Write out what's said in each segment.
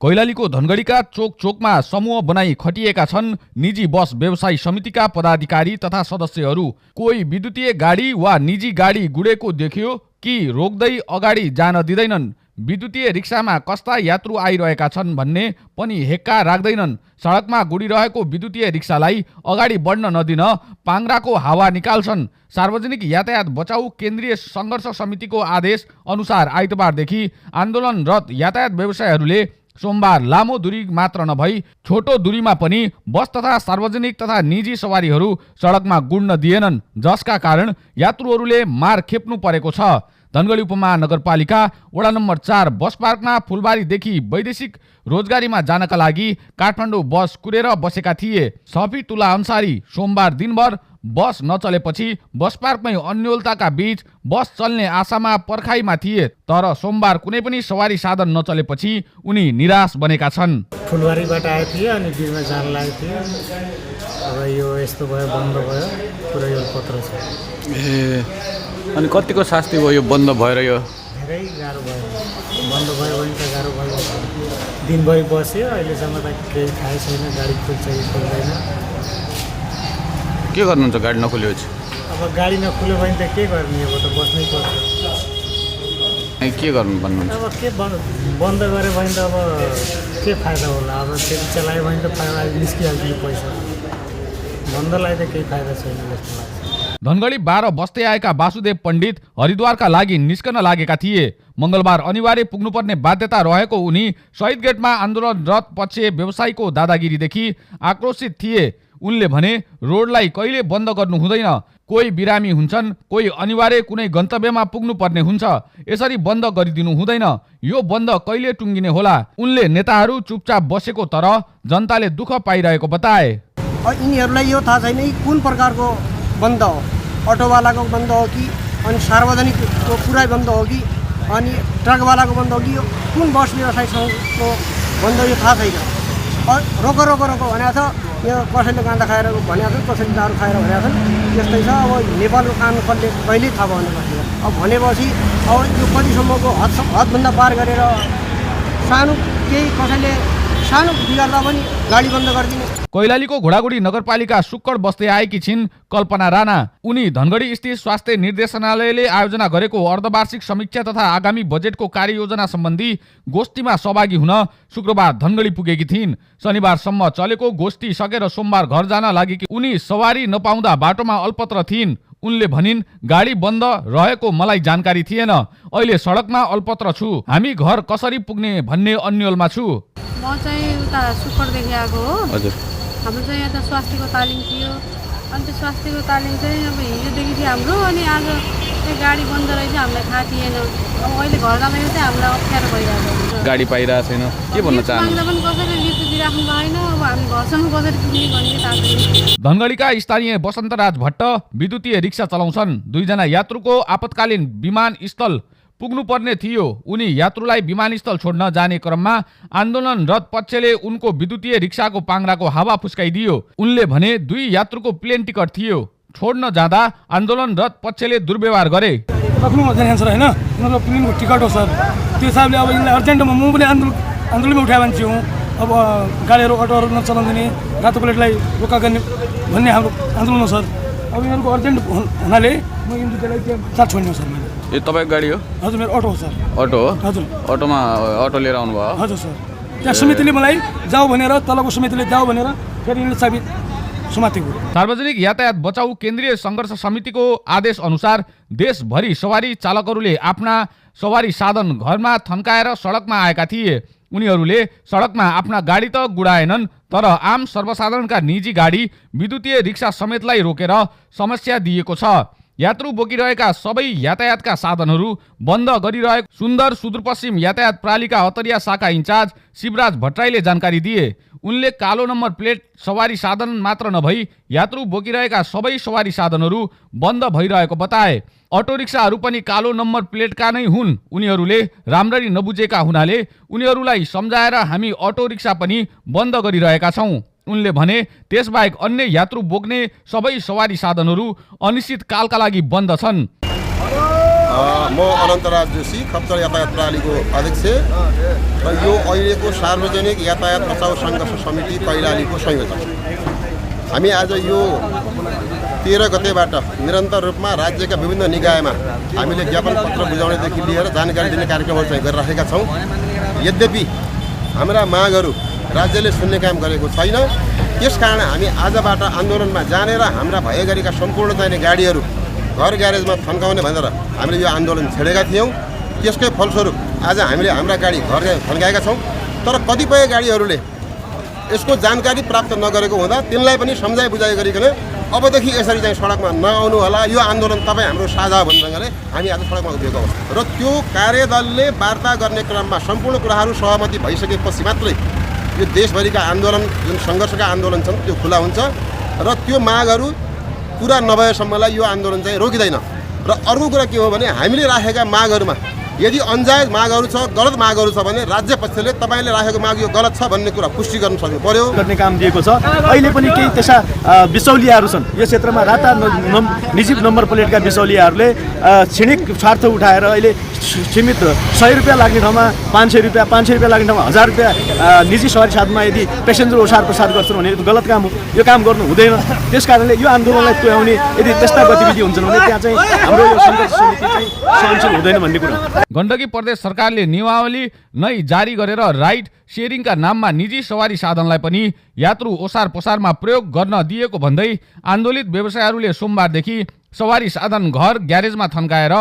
कैलालीको धनगढीका चोक चोकमा समूह बनाई खटिएका छन् निजी बस व्यवसायी समितिका पदाधिकारी तथा सदस्यहरू। कोही विद्युतीय गाडी वा निजी गाडी गुडेको देखियो कि रोक्दै अगाडि जान दिँदैनन्। विद्युतीय रिक्सामा कस्ता यात्रु आइरहेका छन् भन्ने पनि हेक्का राख्दैनन्। सडकमा गुडिरहेको विद्युतीय रिक्सालाई अगाडि बढ्न नदिन पाङ्ग्राको हावा निकाल्छन्। सार्वजनिक यातायात बचाउ केन्द्रीय सङ्घर्ष समितिको आदेश अनुसार आइतबारदेखि आन्दोलनरत यातायात व्यवसायीहरूले सोमबार लामो दूरी मात्र नभई छोटो दूरीमा पनि बस तथा सार्वजनिक तथा निजी सवारीहरू सडकमा गुड्न दिएनन्, जसका कारण यात्रुहरूले मार खेप्नु परेको छ। धनगढी उपमहानगरपालिका वडा नम्बर 4 बस पार्कमा फुलबारीदेखि वैदेशिक रोजगारीमा जानका लागि काठमाडौँ बस कुरेर बसेका थिए। सफीतुल्ला अन्सारी सोमबार दिनभर बस नचलेपछि बस पार्कमै अन्योलताका बीच बस चल्ने आशामा पर्खाइमा थिए, तर सोमबार कुनै पनि सवारी साधन नचलेपछि उनी निराश बनेका छन्। फुलबारीबाट आएको थिए अनि बिचमा जान लागेको थियो। अब यो यस्तो भयो, बन्द भयो, पुरै यो पत्र छ। अनि कतिको शास्ति भयो यो बन्द भएर? यो धेरै गाह्रो भयो। बन्द भयो भने त गाह्रो भयो। दिनभरि बस्यो, अहिलेसम्म त केही थाहै छैन गाडी खुल्छ कि खुल्दैन। के गर्नुहुन्छ गाडी नखुल्योपछि? अब गाडी नखुल्यो भने त के गर्ने, अब त बस्नै पर्छ। के गर्नु भन्नुहुन्छ? अब के बन्द गऱ्यो भने त अब के फाइदा होला? अब फेरि चलायो भने त फाइदा निस्किहाल्छ पैसा। बन्दलाई त केही फाइदा छैन जस्तो लाग्छ। धनगढी 12 बस्दै आएका वासुदेव पण्डित हरिद्वारका लागि निस्कन लागेका थिए। मंगलबार अनिवार्य पुग्नुपर्ने बाध्यता रहेको उनी शहीद गेटमा आन्दोलनरत पक्ष व्यवसायीको दादागिरीदेखि आक्रोशित थिए। उनले भने रोडलाई कहिले बन्द गर्नु हुँदैन। कोही बिरामी हुन्छन्, कोही अनिवार्य कुनै गन्तव्यमा पुग्नुपर्ने हुन्छ। यसरी बन्द गरिदिनु हुँदैन। यो बन्द कहिले टुङ्गिने होला? उनले नेताहरू चुपचाप बसेको तर जनताले दुःख पाइरहेको बताए। यिनीहरूलाई यो थाहा छैन कुन प्रकारको बन्द हो। अटोवालाको बन्द हो कि अनि सार्वजनिकको पुरै बन्द हो कि अनि ट्रकवालाको बन्द हो कि यो कुन बस व्यवसायीसँगको बन्द यो थाहा छैन। रोको रोको रोको भनेको छ, यो कसैले गाँदा खाएर भनेको छ, कसैले दारू खाएर भनेको छ। यस्तै छ। अब नेपालको कानुन कसले कहिले थाहा भयो भने अब भनेपछि अब यो कतिसम्मको हदभन्दा पार गरेर सानो केही कसैले सानो बिगार्दा पनि गाडी बन्द गरिदिने। कैलालीको घोडागुडी नगरपालिका सुक्कड बस्दै आएकी छिन् कल्पना राणा। उनी धनगढी स्थित स्वास्थ्य निर्देशनालयले आयोजना गरेको अर्धवार्षिक समीक्षा तथा आगामी बजेटको कार्ययोजना सम्बन्धी गोष्ठीमा सहभागी हुन शुक्रबार धनगढी पुगेकी थिइन्। शनिबारसम्म चलेको गोष्ठी सकेर सोमबार घर जान लागेकी उनी सवारी नपाउँदा बाटोमा अल्पत्र थिइन्। उनले भनिन्, गाडी बन्द रहेको मलाई जानकारी थिएन। अहिले सडकमा अल्पत्र छु। हामी घर कसरी पुग्ने भन्ने अन्योलमा छु। म चाहिँ उता सुक्कडदेखि आएको हो। हजुर। हाम्रो चाहिँ यहाँ त स्वास्थ्यको तालिम थियो। अनि त्यो स्वास्थ्यको तालिम चाहिँ अब हिजोदेखि थियो हाम्रो। अनि आज त्यो गाडी बन्द रहेछ, हामीलाई थाहा थिएन। अब अहिले घर जाँदाखेरि चाहिँ हामीलाई अप्ठ्यारो भइरहेको हुन्छ। गाडी पाइरहेको छैन, के भन्न चाहनुहुन्छ? पनि कसैले लिफ्ट दिइराख्नु भएन। अब हामी घरसम्म कसरी पुग्ने भन्ने थाहा छैन। धनगढीका स्थानीय वसन्तराज भट्ट विद्युतीय रिक्सा चलाउँछन्। 2 जना यात्रुको आपतकालीन विमानस्थल पुग्नुपर्ने थियो। उनी यात्रुलाई विमानस्थल छोड्न जाने क्रममा आन्दोलनरत पक्षले उनको विद्युतीय रिक्साको पाङ्ग्राको हावा फुस्काइदियो। उनले भने 2 यात्रुको प्लेन टिकट थियो। छोड्न जाँदा आन्दोलनरत पक्षले दुर्व्यवहार गरे। सर होइन, उनीहरूको प्लेनको टिकट हो सर। त्यो हिसाबले अब यिनलाई अर्जेन्टमा म पनि आन्दोलनमै उठाए मान्छे हुँ। अब गाडीहरू अटोहरू नचलाउनु दिने, रातो प्लेटलाई रोका गर्ने भन्ने हाम्रो आन्दोलन हो सर। अब यिनीहरूको अर्जेन्ट हुनाले म यिनीहरूलाई साथ छोड्ने हो सर। यो तपाईँको गाडी हो? हजुर, मेरो अटो हो सर। अटो हो? हजुर। अटोमा अटो लिएर आउनुभयो? हजुर सर। त्यहाँ समितिले मलाई जाऊ भनेर, तलको समितिले जाऊ भनेर फेरि यिनले चाबी समातेको। सार्वजनिक यातायात बचाउ केन्द्रीय सङ्घर्ष समितिको आदेश अनुसार देशभरि सवारी चालकहरूले आफ्ना सवारी साधन घरमा थन्काएर सडकमा आएका थिए। उनीहरूले सडकमा आफ्ना गाडी त गुडाएनन्, तर आम सर्वसाधारणका निजी गाडी विद्युतीय रिक्सा समेतलाई रोकेर समस्या दिएको छ। यात्रु बोकिरहेका सबै यातायातका साधनहरू बन्द गरिरहेको सुन्दर सुदूरपश्चिम यातायात प्रणालीका अतरिया शाखा इन्चार्ज शिवराज भट्टराईले जानकारी दिए। उनले कालो नम्बर प्लेट सवारी साधन मात्र नभई यात्रु बोकिरहेका सबै सवारी साधनहरू बन्द भइरहेको बताए। अटो रिक्साहरू पनि कालो नम्बर प्लेटका नै हुन्। उनीहरूले राम्ररी नबुझेका हुनाले उनीहरूलाई सम्झाएर हामी अटो रिक्सा पनि बन्द गरिरहेका छौँ। उनले भने त्यसबाहेक अन्य यात्रु बोक्ने सबै सवारी साधनहरू अनिश्चित कालका लागि बन्द छन्। म अनन्तराज जोशी, खप्तर यातायात प्रणालीको अध्यक्ष। र यो अहिलेको सार्वजनिक यातायात बचाउ सङ्घर्ष समिति कैलालीको संयोजक। हामी आज यो 13 गतेबाट निरन्तर रूपमा राज्यका विभिन्न निकायमा हामीले ज्ञापन पत्र बुझाउनेदेखि लिएर जानकारी दिने कार्यक्रमहरू चाहिँ गरिरहेका छौँ। यद्यपि हाम्रा मागहरू राज्यले सुन्ने काम गरेको छैन। त्यसकारण हामी आजबाट आन्दोलनमा जानेर हाम्रा भए गरेका सम्पूर्ण चाहिने गाडीहरू घर ग्यारेजमा थन्काउने भनेर हामीले यो आन्दोलन छेडेका थियौँ। त्यसकै फलस्वरूप आज हामीले हाम्रा गाडी घर थन्काएका छौँ। तर कतिपय गाडीहरूले यसको जानकारी प्राप्त नगरेको हुँदा तिनलाई पनि सम्झाइ बुझाइ गरिकन अबदेखि यसरी चाहिँ सडकमा नआउनु होला, यो आन्दोलन तपाईँ हाम्रो साझा भन्नाले हामी आज सडकमा उभिएको अवस्था। र त्यो कार्यदलले वार्ता गर्ने क्रममा सम्पूर्ण कुराहरू सहमति भइसकेपछि मात्रै यो देशभरिका आन्दोलन जुन सङ्घर्षका आन्दोलन छन् त्यो खुला हुन्छ र त्यो मागहरू पुरा नभएसम्मलाई यो आन्दोलन चाहिँ रोकिँदैन। र अर्को कुरा के हो भने हामीले राखेका मागहरूमा यदि अन्जायज मागहरू छ, गलत मागहरू छ भने राज्य पक्षले तपाईँले राखेको माग यो गलत छ भन्ने कुरा पुष्टि गर्न सक्नु पर्यो। गर्ने काम दिएको छ। अहिले पनि केही त्यस्ता बिचौलियाहरू छन् यो क्षेत्रमा, राता निजी नम्बर प्लेटका बिचौलियाहरूले क्षणिक स्वार्थ उठाएर अहिले सीमित 100 रुपियाँ लाग्ने ठाउँमा 500 रुपियाँ, 500 रुपियाँ लाग्ने ठाउँमा 1000 रुपियाँ निजी सवारी साथमा यदि पेसेन्जर ओसार प्रसार गर्छन् भने यो गलत काम हो। यो काम गर्नु हुँदैन। त्यस कारणले यो आन्दोलनलाई पुर्याउने यदि त्यस्ता गतिविधि हुन्छन् भने त्यहाँ चाहिँ हाम्रो यो सङ्घर्ष समिति चाहिँ सहनशील हुँदैन भन्ने कुरा। गण्डकी प्रदेश सरकारले नियमावली नै जारी गरेर राइड सेयरिङका नाममा निजी सवारी साधनलाई पनि यात्रु ओसार पसारमा प्रयोग गर्न दिएको भन्दै आन्दोलित व्यवसायीहरूले सोमबारदेखि सवारी साधन घर ग्यारेजमा थन्काएर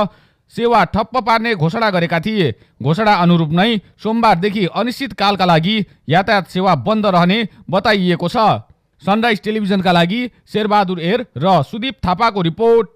सेवा ठप्प पार्ने घोषणा गरेका थिए। घोषणा अनुरूप नै सोमबारदेखि अनिश्चितकालका लागि यातायात सेवा बन्द रहने बताइएको छ। सनराइज टेलिभिजनका लागि शेरबहादुर एर र सुदीप थापाको रिपोर्ट।